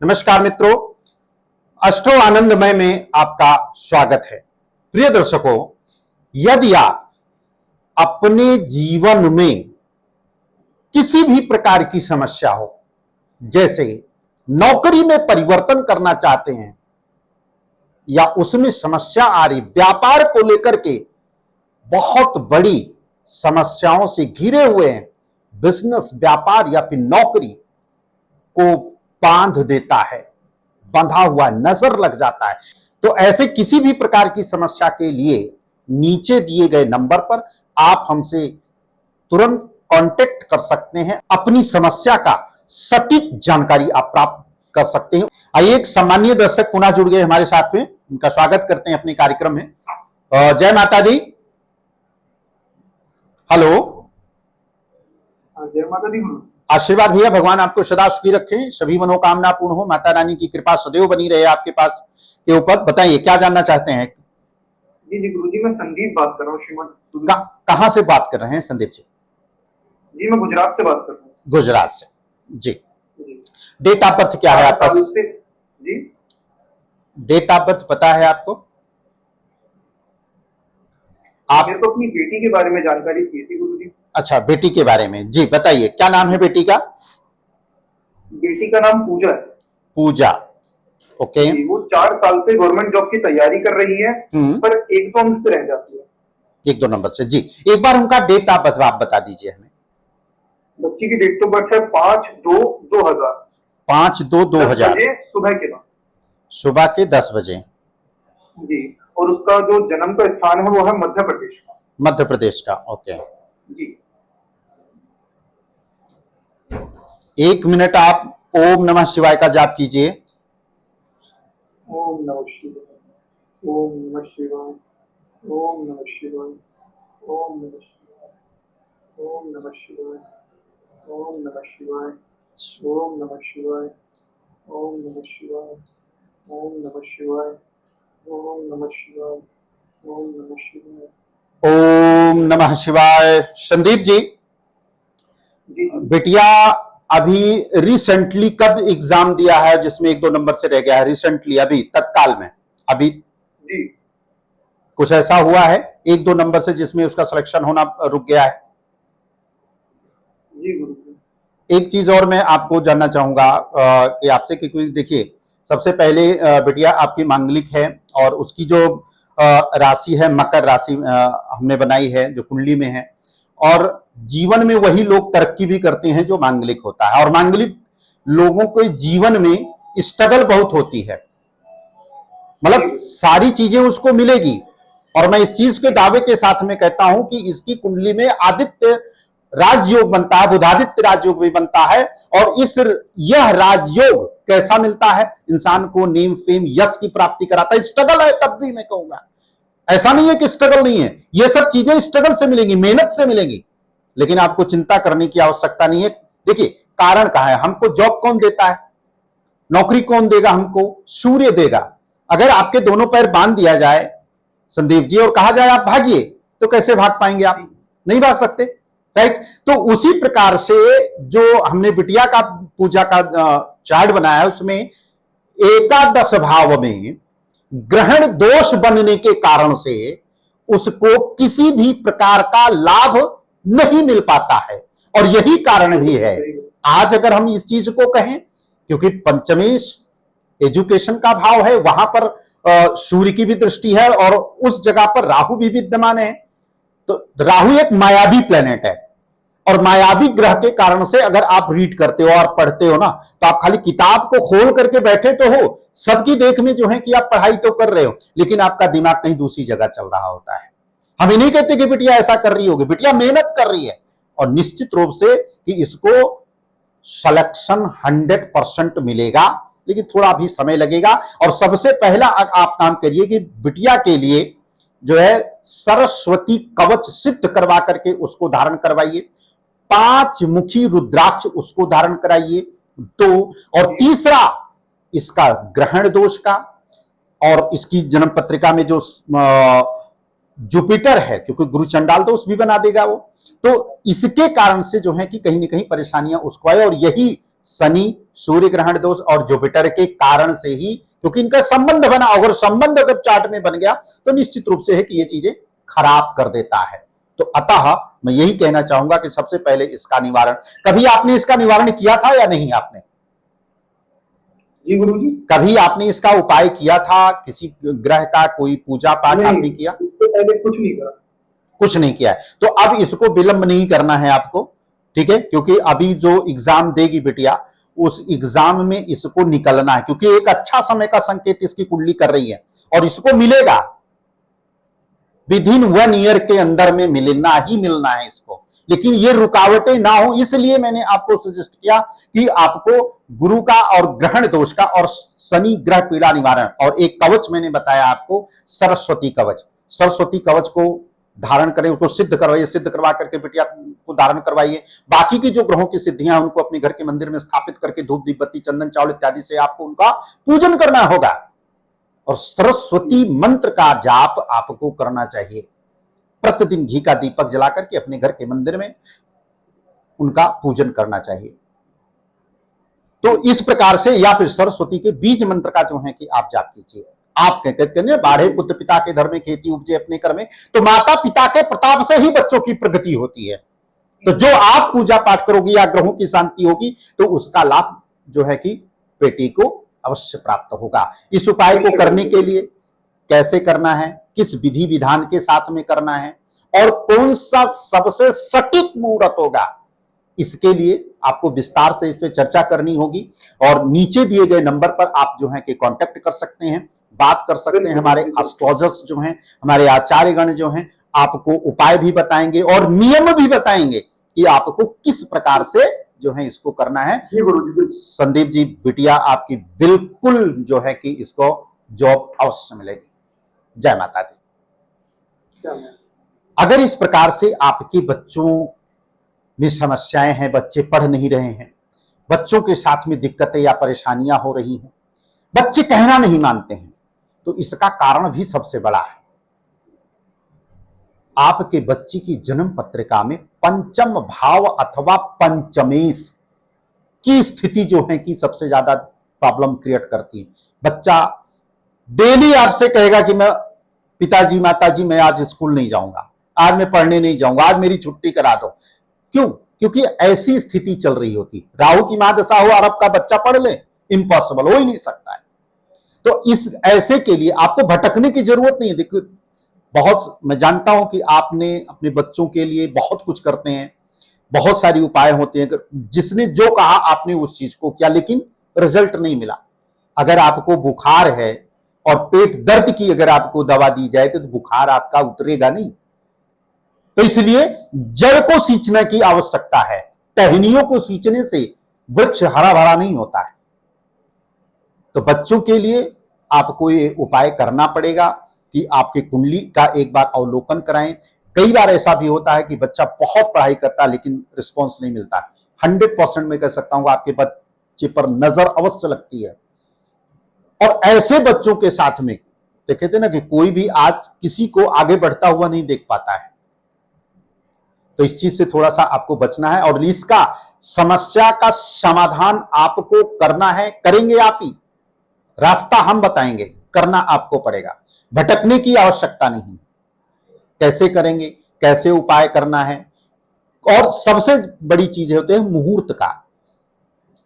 नमस्कार मित्रों, अष्टो आनंदमय में आपका स्वागत है। प्रिय दर्शकों, यदि आप अपने जीवन में किसी भी प्रकार की समस्या हो, जैसे नौकरी में परिवर्तन करना चाहते हैं या उसमें समस्या आ रही, व्यापार को लेकर के बहुत बड़ी समस्याओं से घिरे हुए हैं, बिजनेस, व्यापार या फिर नौकरी को बांध देता है, बंधा हुआ नजर लग जाता है, तो ऐसे किसी भी प्रकार की समस्या के लिए नीचे दिए गए नंबर पर आप हमसे तुरंत कांटेक्ट कर सकते हैं। अपनी समस्या का सटीक जानकारी आप प्राप्त कर सकते हैं। आइए, एक सामान्य दर्शक पुनः जुड़ गए हमारे साथ में, उनका स्वागत करते हैं अपने कार्यक्रम में। जय माता दी। हेलो। जय माता दी। आशीर्वाद भैया, भगवान आपको सदा सुखी रखें, सभी मनोकामना पूर्ण हो, माता रानी की कृपा सदैव बनी रहे आपके पास के ऊपर। बताइए क्या जानना चाहते हैं। जी जी गुरुजी, मैं संदीप बात कर रहा हूँ श्रीमद। कहां से बात कर रहे हैं संदीप जी? जी मैं गुजरात से बात कर रहा हूँ। गुजरात से जी। डेट ऑफ बर्थ क्या है आपका? जी, डेट ऑफ बर्थ पता है आपको? आप मेरे को अपनी बेटी के बारे में जानकारी चाहिए थी गुरुजी। अच्छा, बेटी के बारे में जी, बताइए क्या नाम है बेटी का? बेटी का नाम पूजा है। पूजा, ओके। वो 4 साल से गवर्नमेंट जॉब की तैयारी कर रही है, पर 1-2 नंबर से रह जाती है। 1-2 नंबर से जी। एक बार उनका डेट ऑफ बर्थ आप बता दीजिए हमें। बच्ची की डेट ऑफ बर्थ है 5/2/2000। 5/2/2000 सुबह के वक्त, सुबह के 10 बजे जी। और उसका जो जन्म का स्थान है वो है मध्य प्रदेश का। मध्य प्रदेश का, ओके जी। 1 मिनट आप ओम नमः शिवाय का जाप कीजिए। ओम नमः शिवाय, ओम नमः शिवाय, ओम नमः शिवाय, ओम नमः शिवाय, ओम नमः शिवाय, ओम नमः शिवाय, ओम नमः शिवाय, ओम नमः शिवाय, ओम नमः शिवाय, ओम नमः शिवाय, ओम नमः शिवाय, ओम नमः शिवाय। संदीप जी, बिटिया अभी रिसेंटली कब एग्जाम दिया है जिसमें 1-2 नंबर से रह गया है? रिसेंटली, अभी तत्काल में, अभी जी कुछ ऐसा हुआ है 1-2 नंबर से जिसमें उसका सिलेक्शन होना रुक गया है? जी गुरु। एक चीज और मैं आपको जानना चाहूंगा कि आपसे, क्योंकि देखिए सबसे पहले बिटिया आपकी मांगलिक है और उसकी जो राशि है मकर राशि हमने बनाई है जो कुंडली में है, और जीवन में वही लोग तरक्की भी करते हैं जो मांगलिक होता है, और मांगलिक लोगों के जीवन में स्ट्रगल बहुत होती है, मतलब सारी चीजें उसको मिलेगी। और मैं इस चीज के दावे के साथ में कहता हूं कि इसकी कुंडली में आदित्य राजयोग बनता है, बुधादित्य राजयोग भी बनता है, और यह राजयोग कैसा मिलता है? इंसान को नेम फेम यश की प्राप्ति कराता है। स्ट्रगल है तब भी मैं कहूंगा, ऐसा नहीं है कि स्ट्रगल नहीं है, ये सब चीजें स्ट्रगल से मिलेंगी, मेहनत से मिलेंगी, लेकिन आपको चिंता करने की आवश्यकता नहीं है। देखिए कारण कहां है? हमको जॉब कौन देता है? नौकरी कौन देगा? हमको सूर्य देगा। अगर आपके दोनों पैर बांध दिया जाए संदीप जी और कहा जाए आप भागिए, तो कैसे भाग पाएंगे? आप नहीं भाग सकते, राइट? तो उसी प्रकार से जो हमने बिटिया का पूजा का चार्ट बनाया है, उसमें एकादश भाव में ग्रहण दोष बनने के कारण से उसको किसी भी प्रकार का लाभ नहीं मिल पाता है, और यही कारण भी है आज अगर हम इस चीज को कहें, क्योंकि पंचमी एजुकेशन का भाव है, वहां पर सूर्य की भी दृष्टि है और उस जगह पर राहु भी विद्यमान है। तो राहु एक मायावी प्लेनेट है, और मायावी ग्रह के कारण से अगर आप रीड करते हो और पढ़ते हो ना, तो आप खाली किताब को खोल करके बैठे तो हो, सबकी देख में जो है कि आप पढ़ाई तो कर रहे हो, लेकिन आपका दिमाग कहीं दूसरी जगह चल रहा होता है। हम ये नहीं कहते कि बिटिया ऐसा कर रही होगी, बिटिया मेहनत कर रही है, और निश्चित रूप से कि इसको सिलेक्शन 100% मिलेगा, लेकिन थोड़ा भी समय लगेगा। और सबसे पहला आप काम करिए कि बिटिया के लिए जो है सरस्वती कवच सिद्ध करवा करके उसको धारण करवाइए, 5 मुखी रुद्राक्ष उसको धारण कराइए। 2 और तीसरा इसका ग्रहण दोष का, और इसकी जन्म पत्रिका में जो जुपिटर है, क्योंकि गुरु चंडाल दोष भी बना देगा वो। तो इसके कारण से जो है कि कहीं ना कहीं परेशानियां उसको आए, और यही शनि, सूर्य ग्रहण दोष और जुपिटर के कारण से ही, क्योंकि इनका संबंध बना, अगर संबंध अगर चार्ट में बन गया तो निश्चित रूप से है कि ये चीजें खराब कर देता है। तो अतः मैं यही कहना चाहूंगा कि सबसे पहले इसका निवारण, कभी आपने इसका निवारण किया था या नहीं आपने? जी गुरु जी। कभी आपने इसका उपाय किया था, किसी ग्रह का कोई पूजा पाठ आपने किया? इससे पहले कुछ नहीं करा। कुछ नहीं किया है। तो अब इसको विलंब नहीं करना है आपको, ठीक है, क्योंकि अभी जो एग्जाम देगी बिटिया, उस एग्जाम में इसको निकलना है, क्योंकि एक अच्छा समय का संकेत इसकी कुंडली कर रही है और इसको मिलेगा विद इन 1 ईयर के अंदर में, मिलना ही मिलना है इसको। लेकिन ये रुकावटें ना हो, इसलिए मैंने आपको सजेस्ट किया कि आपको गुरु का और ग्रहण दोष का और शनि ग्रह पीड़ा निवारण, और एक कवच मैंने बताया आपको, सरस्वती कवच। सरस्वती कवच को धारण करें, उसको सिद्ध करवाइए, सिद्ध करवा करके बिटिया को धारण करवाइए। बाकी की जो ग्रहों की सिद्धियां उनको अपने घर के मंदिर में स्थापित करके धूप दीप बत्ती चंदन चावल इत्यादि से आपको उनका पूजन करना होगा। और सरस्वती मंत्र का जाप आपको करना चाहिए, प्रतिदिन घी का दीपक जला करके अपने घर के मंदिर में उनका पूजन करना चाहिए। तो इस प्रकार से, या फिर सरस्वती के बीज मंत्र का जो है कि आप जाप कीजिए। आप कहते हैं बाढ़े पुत्र पिता के धर्म में, खेती उपजे अपने कर में, तो माता पिता के प्रताप से ही बच्चों की प्रगति होती है। तो जो आप पूजा पाठ करोगी या ग्रहों की शांति होगी तो उसका लाभ जो है कि बेटी को अवश्य प्राप्त होगा। इस उपाय को करने के लिए कैसे करना है, किस विधि विधान के साथ में करना है, और कौन सा सबसे सटीक मुहूर्त होगा, इसके लिए आपको विस्तार से इस पर चर्चा करनी होगी। और नीचे दिए गए नंबर पर आप जो है कि कांटेक्ट कर सकते हैं, बात कर सकते हैं। हमारे एस्ट्रोलॉजर्स जो हैं, हमारे आचार्यगण जो हैं, आपको उपाय भी बताएंगे और नियम भी बताएंगे कि आपको किस प्रकार से जो है इसको करना है। संदीप जी, बिटिया आपकी बिल्कुल जो है कि इसको जॉब अवश्य मिलेगी। जय माता दी। अगर इस प्रकार से आपके बच्चों में समस्याएं हैं, बच्चे पढ़ नहीं रहे हैं, बच्चों के साथ में दिक्कतें या परेशानियां हो रही हैं, बच्चे कहना नहीं मानते हैं, तो इसका कारण भी सबसे बड़ा है। आपके बच्चे की जन्म पत्रिका में पंचम भाव अथवा पंचमेश की स्थिति जो है कि सबसे ज्यादा प्रॉब्लम क्रिएट करती है। बच्चा डेली आपसे कहेगा कि मैं पिताजी माताजी मैं आज स्कूल नहीं जाऊंगा, आज मैं पढ़ने नहीं जाऊंगा, आज मेरी छुट्टी करा दो। क्यों? क्योंकि ऐसी स्थिति चल रही होती। राहु की महादशा हो और आपका बच्चा पढ़ ले, इम्पॉसिबल, हो ही नहीं सकता है। तो इस ऐसे के लिए आपको भटकने की जरूरत नहीं है। देखिए, बहुत मैं जानता हूं कि आपने अपने बच्चों के लिए बहुत कुछ करते हैं, बहुत सारी उपाय होते हैं, जिसने जो कहा आपने उस चीज को किया, लेकिन रिजल्ट नहीं मिला। अगर आपको बुखार है और पेट दर्द की अगर आपको दवा दी जाए तो बुखार आपका उतरेगा नहीं। तो इसलिए जड़ को सींचने की आवश्यकता है, टहनियों को सींचने से वृक्ष हरा भरा नहीं होता है। तो बच्चों के लिए आपको ये उपाय करना पड़ेगा कि आपकी कुंडली का एक बार अवलोकन कराएं। कई बार ऐसा भी होता है कि बच्चा बहुत पढ़ाई करता है लेकिन रिस्पॉन्स नहीं मिलता। 100% मैं कह सकता हूं आपके बच्चे पर नजर अवश्य लगती है। और ऐसे बच्चों के साथ में देखे थे ना कि कोई भी आज किसी को आगे बढ़ता हुआ नहीं देख पाता है। तो इस चीज से थोड़ा सा आपको बचना है, और इसका समस्या का समाधान आपको करना है। करेंगे आप ही, रास्ता हम बताएंगे, करना आपको पड़ेगा, भटकने की आवश्यकता नहीं। कैसे करेंगे, कैसे उपाय करना है, और सबसे बड़ी चीज होती है मुहूर्त का,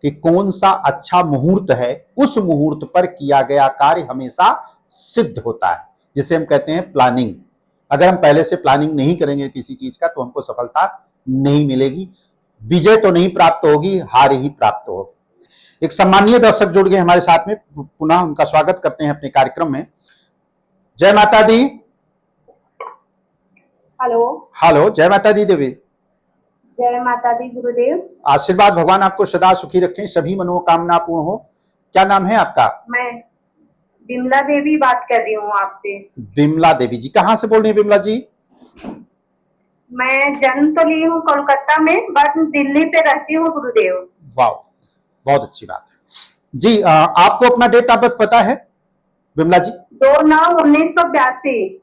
कि कौन सा अच्छा मुहूर्त है, उस मुहूर्त पर किया गया कार्य हमेशा सिद्ध होता है, जिसे हम कहते हैं प्लानिंग। अगर हम पहले से प्लानिंग नहीं करेंगे किसी चीज का तो हमको सफलता नहीं मिलेगी, विजय तो नहीं प्राप्त होगी, हार ही प्राप्त होगी। एक सम्मानीय दर्शक जुड़ गए हमारे साथ में, पुनः उनका स्वागत करते हैं अपने कार्यक्रम में। जय माता दी। हेलो। हेलो, जय माता दी देवी। जय माता दी गुरुदेव। आशीर्वाद, भगवान आपको सदा सुखी रखें, सभी मनोकामना पूर्ण हो। क्या नाम है आपका? मैं बिमला देवी बात कर रही हूँ आपसे। बिमला देवी जी, कहाँ से बोल रही हैं बिमला जी? मैं जन्म तो ली हूँ कोलकाता में, बट दिल्ली पे रहती हूँ गुरुदेव। वाह, बहुत अच्छी बात है जी। आपको अपना डेट ऑफ बर्थ पता है बिमला जी? 2/9/1982।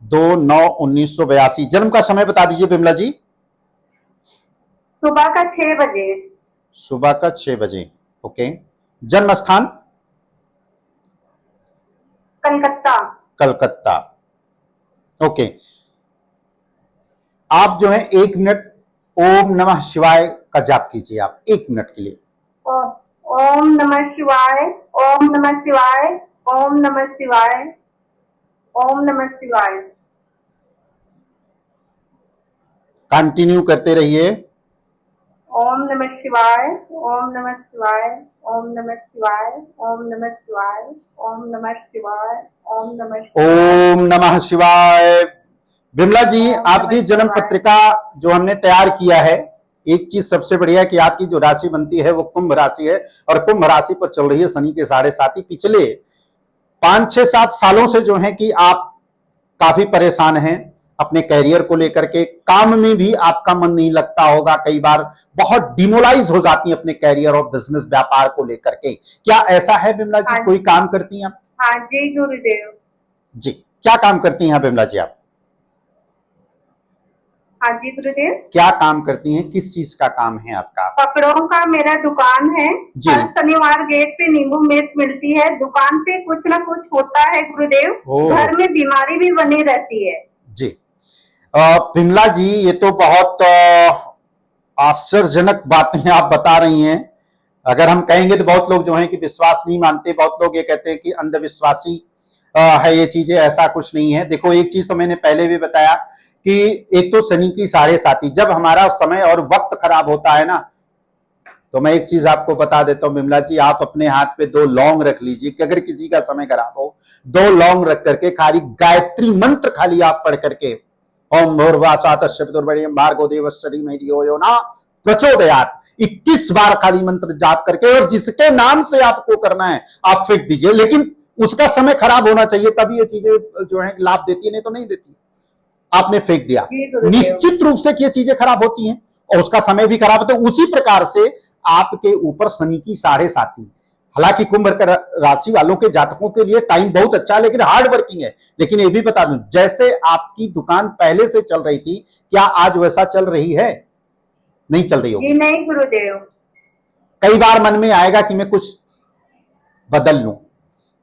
2/9/1982। जन्म का समय बता दीजिए बिमला जी। सुबह का 6 बजे। सुबह का 6 बजे। ओके। जन्म स्थान कलकत्ता। कलकत्ता। ओके। आप जो है 1 मिनट ओम नमः शिवाय का जाप कीजिए, आप 1 मिनट के लिए। ओम नमः शिवाय, ओम नमः शिवाय, ओम नमः शिवाय, ओम नमः शिवाय। कंटिन्यू करते रहिए। ओम नमः शिवाय, ओम नमः शिवाय, ओम नमः शिवाय, ओम नमः शिवाय, ओम नमः शिवाय, ओम नमः शिवाय। ओम नमः शिवाय। बिमला जी, ओम आपकी नमः जन्म शिवाय। पत्रिका जो हमने तैयार किया है, एक चीज सबसे बढ़िया कि आपकी जो राशि बनती है वो कुंभ राशि है, और कुंभ राशि पर चल रही है शनि के 7.5। पिछले 5-6-7 सालों से जो है कि आप काफी परेशान हैं अपने कैरियर को लेकर के। काम में भी आपका मन नहीं लगता होगा, कई बार बहुत डिमोलाइज हो जाती हैं अपने कैरियर और बिजनेस व्यापार को लेकर के। क्या ऐसा है बिमला जी? हाँ कोई काम करती हैं आप? हाँ जी गुरुदेव। जी, क्या काम करती हैं बिमला जी आप? हाँ जी गुरुदेव। क्या काम करती हैं, किस चीज का काम है आपका? कपड़ों का मेरा दुकान है। जी। हर शनिवार गेट पे नींबू मिर्च मिलती है। दुकान पे कुछ ना कुछ होता है गुरुदेव। ओह। घर में बीमारी भी बनी रहती है। जी। बिमला जी, ये तो बहुत आश्चर्यजनक बातें आप बता रही हैं। अगर हम कहेंगे तो बहुत लोग जो हैं कि विश्वास नहीं मानते, बहुत लोग ये कहते हैं कि अंधविश्वासी है ये चीजें, ऐसा कुछ नहीं है। देखो, एक चीज तो मैंने पहले भी बताया कि एक तो शनि की 7.5, जब हमारा समय और वक्त खराब होता है ना, तो मैं एक चीज आपको बता देता हूं बिमला जी, आप अपने हाथ पे 2 लौंग रख लीजिए कि अगर किसी का समय खराब हो, 2 लौंग रख करके खाली गायत्री मंत्र खाली आप पढ़ करके, ओम भूर्भुवस्सुर्वरेण्यं भार्गो देवस्य धीमहि धियो यो न प्रचोदयात्, 21 बार खाली मंत्र जाप करके, और जिसके नाम से आपको करना है आप फेंक दीजिए। लेकिन उसका समय खराब होना चाहिए, तभी ये चीजें जो है लाभ देती है, नहीं तो नहीं देती। आपने फेंक दिया, जी गुरुदेव। निश्चित रूप से कि ये चीजें खराब होती हैं और उसका समय भी खराब होता है। उसी प्रकार से आपके ऊपर शनि की 7.5। हालांकि कुंभ राशि वालों के जातकों के लिए टाइम बहुत अच्छा है, लेकिन हार्ड वर्किंग है। लेकिन ये भी बता दूं, जैसे आपकी दुकान पहले से चल रही थी, क्या आज वैसा चल रही है? नहीं चल रही होगी। जी नहीं गुरुदेव। कई बार मन में आएगा कि मैं कुछ बदल लूं,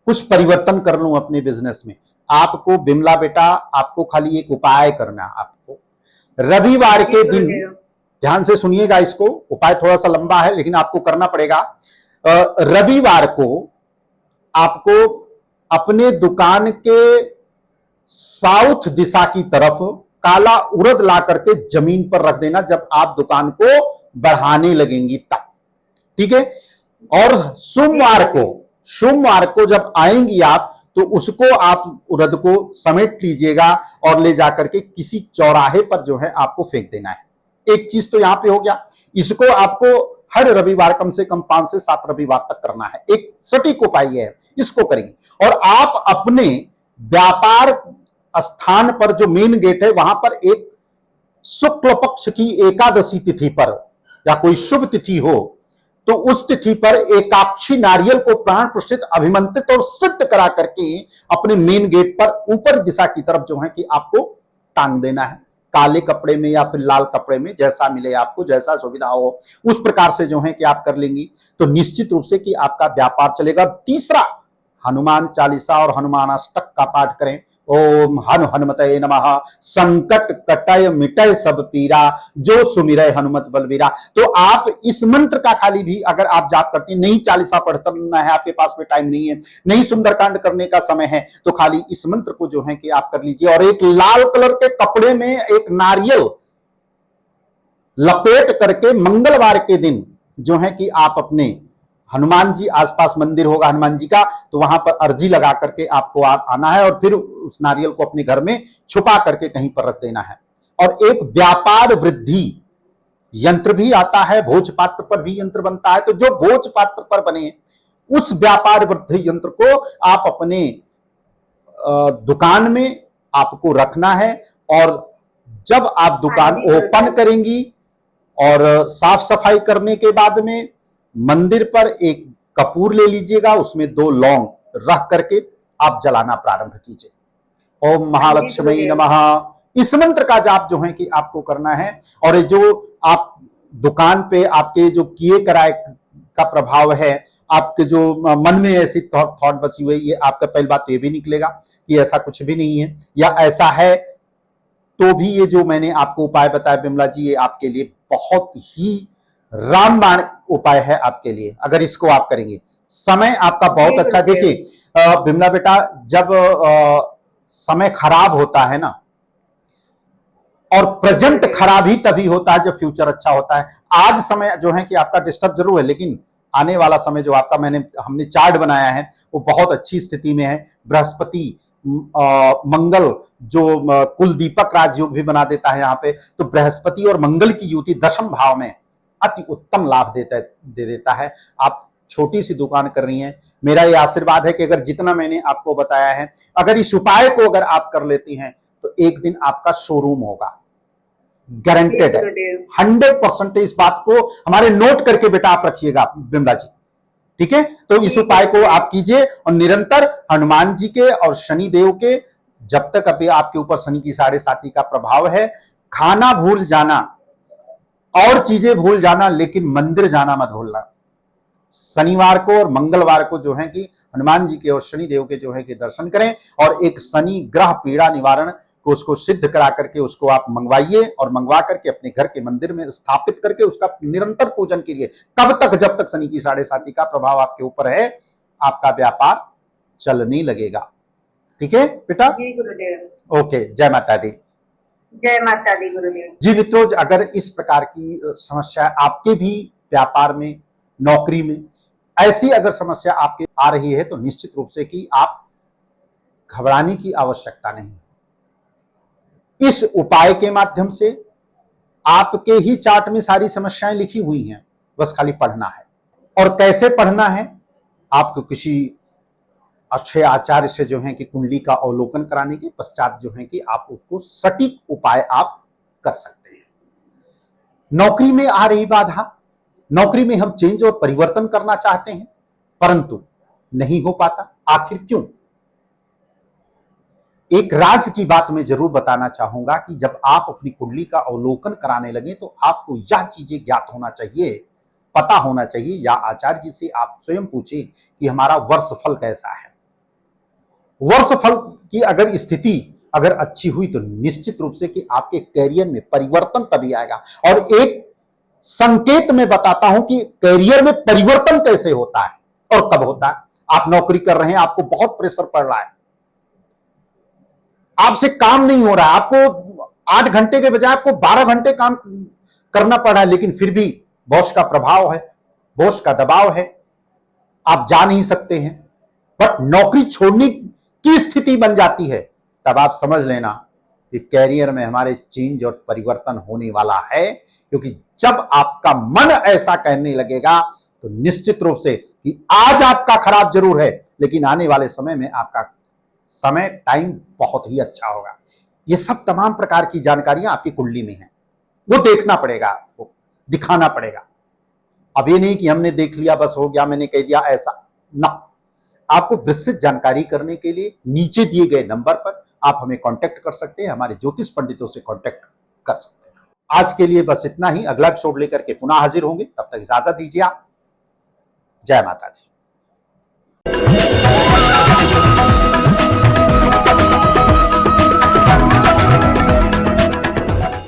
कुछ परिवर्तन कर लूं अपने बिजनेस में। आपको बिमला बेटा, आपको खाली एक उपाय करना है। आपको रविवार के दिन, ध्यान से सुनिएगा इसको, उपाय थोड़ा सा लंबा है लेकिन आपको करना पड़ेगा। रविवार को आपको अपने दुकान के साउथ दिशा की तरफ काला उड़द ला करके जमीन पर रख देना, जब आप दुकान को बढ़ाने लगेंगी तब, ठीक है? और सोमवार को जब आएंगी आप, तो उसको आप उड़द को समेट लीजिएगा और ले जाकर के किसी चौराहे पर जो है आपको फेंक देना है। एक चीज तो यहां पे हो गया। इसको आपको हर रविवार, कम से कम 5 से 7 रविवार तक करना है। एक सटीक उपाय है, इसको करेंगे। और आप अपने व्यापार स्थान पर जो मेन गेट है, वहां पर एक शुक्ल पक्ष की एकादशी तिथि पर या कोई शुभ तिथि हो, तो उस तिथि पर एकाक्षी नारियल को प्राण प्रतिष्ठित, अभिमंत्रित और सिद्ध करा करके अपने मेन गेट पर ऊपर दिशा की तरफ जो है कि आपको टांग देना है। काले कपड़े में या फिर लाल कपड़े में, जैसा मिले आपको, जैसा सुविधा हो उस प्रकार से जो है कि आप कर लेंगी, तो निश्चित रूप से कि आपका व्यापार चलेगा। तीसरा, हनुमान चालीसा और हनुमान अष्टक का पाठ करें। ओम हनु हनुमते नमः, संकट कटय मिटय सब पीरा, जो सुमिरै हनुमत बलबीरा। तो आप इस मंत्र का खाली भी अगर आप जाप करती हैं, नहीं चालीसा पढ़ना है, आपके पास में टाइम नहीं है, नहीं सुंदरकांड करने का समय है, तो खाली इस मंत्र को जो है कि आप कर लीजिए। और एक लाल कलर के कपड़े में एक नारियल लपेट करके मंगलवार के दिन जो है कि आप अपने हनुमान जी, आसपास मंदिर होगा हनुमान जी का, तो वहां पर अर्जी लगा करके आपको आना है और फिर उस नारियल को अपने घर में छुपा करके कहीं पर रख देना है। और एक व्यापार वृद्धि यंत्र भी आता है, भोज पात्र पर भी यंत्र बनता है, तो जो भोज पात्र पर बने उस व्यापार वृद्धि यंत्र को आप अपने दुकान में आपको रखना है। और जब आप दुकान ओपन करेंगी और साफ सफाई करने के बाद में मंदिर पर एक कपूर ले लीजिएगा, उसमें 2 लौंग रख करके आप जलाना प्रारंभ कीजिए। ओम महालक्ष्मी नमः। इस मंत्र का जाप जो है कि आपको करना है। और ये जो आप दुकान पे आपके जो किए कराए का प्रभाव है, आपके जो मन में ऐसी थॉट बसी हुई, ये आपका पहली बात तो ये भी निकलेगा कि ऐसा कुछ भी नहीं है, या ऐसा है तो भी ये जो मैंने आपको उपाय बताया बिमला जी, ये आपके लिए बहुत ही रामबाण उपाय है आपके लिए, अगर इसको आप करेंगे। समय आपका बहुत अच्छा। देखिए बिमला बेटा, जब समय खराब होता है ना, और प्रेजेंट खराब ही तभी होता है जब फ्यूचर अच्छा होता है। आज समय जो है कि आपका डिस्टर्ब जरूर है, लेकिन आने वाला समय जो आपका हमने चार्ट बनाया है वो बहुत अच्छी स्थिति में है। बृहस्पति मंगल जो कुल दीपक राजयोग भी बना देता है यहाँ पे, तो बृहस्पति और मंगल की युति दशम भाव में अति उत्तम लाभ दे देता है। आप छोटी सी दुकान कर रही हैं, मेरा ये आशीर्वाद है कि अगर जितना मैंने आपको बताया है, अगर इस उपाय को अगर आप कर लेती हैं तो एक दिन आपका शोरूम होगा, गारंटेड है 100%। इस बात को हमारे नोट करके बेटा आप रखिएगा बिमला जी, ठीक है। तो इस उपाय को आप कीजिए और निरंतर हनुमान जी के और शनि देव के, जब तक अभी आपके ऊपर शनि की 7.5 का प्रभाव है, खाना भूल जाना और चीजें भूल जाना, लेकिन मंदिर जाना मत भूलना। शनिवार को और मंगलवार को जो है कि हनुमान जी के और शनि देव के जो है कि दर्शन करें, और एक शनि ग्रह पीड़ा निवारण को उसको सिद्ध करा करके उसको आप मंगवाइए, और मंगवा करके अपने घर के मंदिर में स्थापित करके उसका निरंतर पूजन कीजिए। कब तक? जब तक शनि की 7.5 का प्रभाव आपके ऊपर है, आपका व्यापार चलने लगेगा। ठीक है बेटा? जी गुरुदेव। ओके, जय माता दी। जय माता दी गुरुदेव। जी मित्रों, अगर इस प्रकार की समस्या आपके भी व्यापार में, नौकरी में ऐसी अगर समस्या आपके आ रही है, तो निश्चित रूप से कि आप घबराने की आवश्यकता नहीं। इस उपाय के माध्यम से आपके ही चार्ट में सारी समस्याएं लिखी हुई हैं, बस खाली पढ़ना है। और कैसे पढ़ना है? आपको किसी अच्छे आचार्य से जो है कि कुंडली का अवलोकन कराने के पश्चात जो है कि आप उसको सटीक उपाय आप कर सकते हैं। नौकरी में आ रही बाधा, नौकरी में हम चेंज और परिवर्तन करना चाहते हैं परंतु नहीं हो पाता, आखिर क्यों? एक राज की बात मैं जरूर बताना चाहूंगा कि जब आप अपनी कुंडली का अवलोकन कराने लगे तो आपको यह चीजें ज्ञात होना चाहिए, पता होना चाहिए, या आचार्य जी से आप स्वयं पूछें कि हमारा वर्षफल कैसा है। वर्षफल की अगर स्थिति अगर अच्छी हुई तो निश्चित रूप से कि आपके कैरियर में परिवर्तन तभी आएगा। और एक संकेत मैं बताता हूं कि कैरियर में परिवर्तन कैसे होता है और कब होता है। आप नौकरी कर रहे हैं, आपको बहुत प्रेशर पड़ रहा है, आपसे काम नहीं हो रहा है, आपको 8 घंटे के बजाय आपको 12 घंटे काम करना पड़ रहा है, लेकिन फिर भी बॉस का प्रभाव है, बॉस का दबाव है, आप जा नहीं सकते हैं, बट नौकरी छोड़ने की स्थिति बन जाती है, तब आप समझ लेना कि कैरियर में हमारे चेंज और परिवर्तन होने वाला है। क्योंकि जब आपका मन ऐसा कहने लगेगा तो निश्चित रूप से कि आज आपका खराब जरूर है, लेकिन आने वाले समय में आपका समय टाइम बहुत ही अच्छा होगा। ये सब तमाम प्रकार की जानकारियां आपकी कुंडली में हैं, वो देखना पड़ेगा, आपको दिखाना पड़ेगा। अब ये नहीं कि हमने देख लिया बस हो गया, मैंने कह दिया, ऐसा ना। आपको विस्तृत जानकारी करने के लिए नीचे दिए गए नंबर पर आप हमें कांटेक्ट कर सकते हैं, हमारे ज्योतिष पंडितों से कांटेक्ट कर सकते हैं। आज के लिए बस इतना ही। अगला एपिसोड लेकर के पुनः हाजिर होंगे, तब तक इजाजत दीजिए आप। जय माता दी।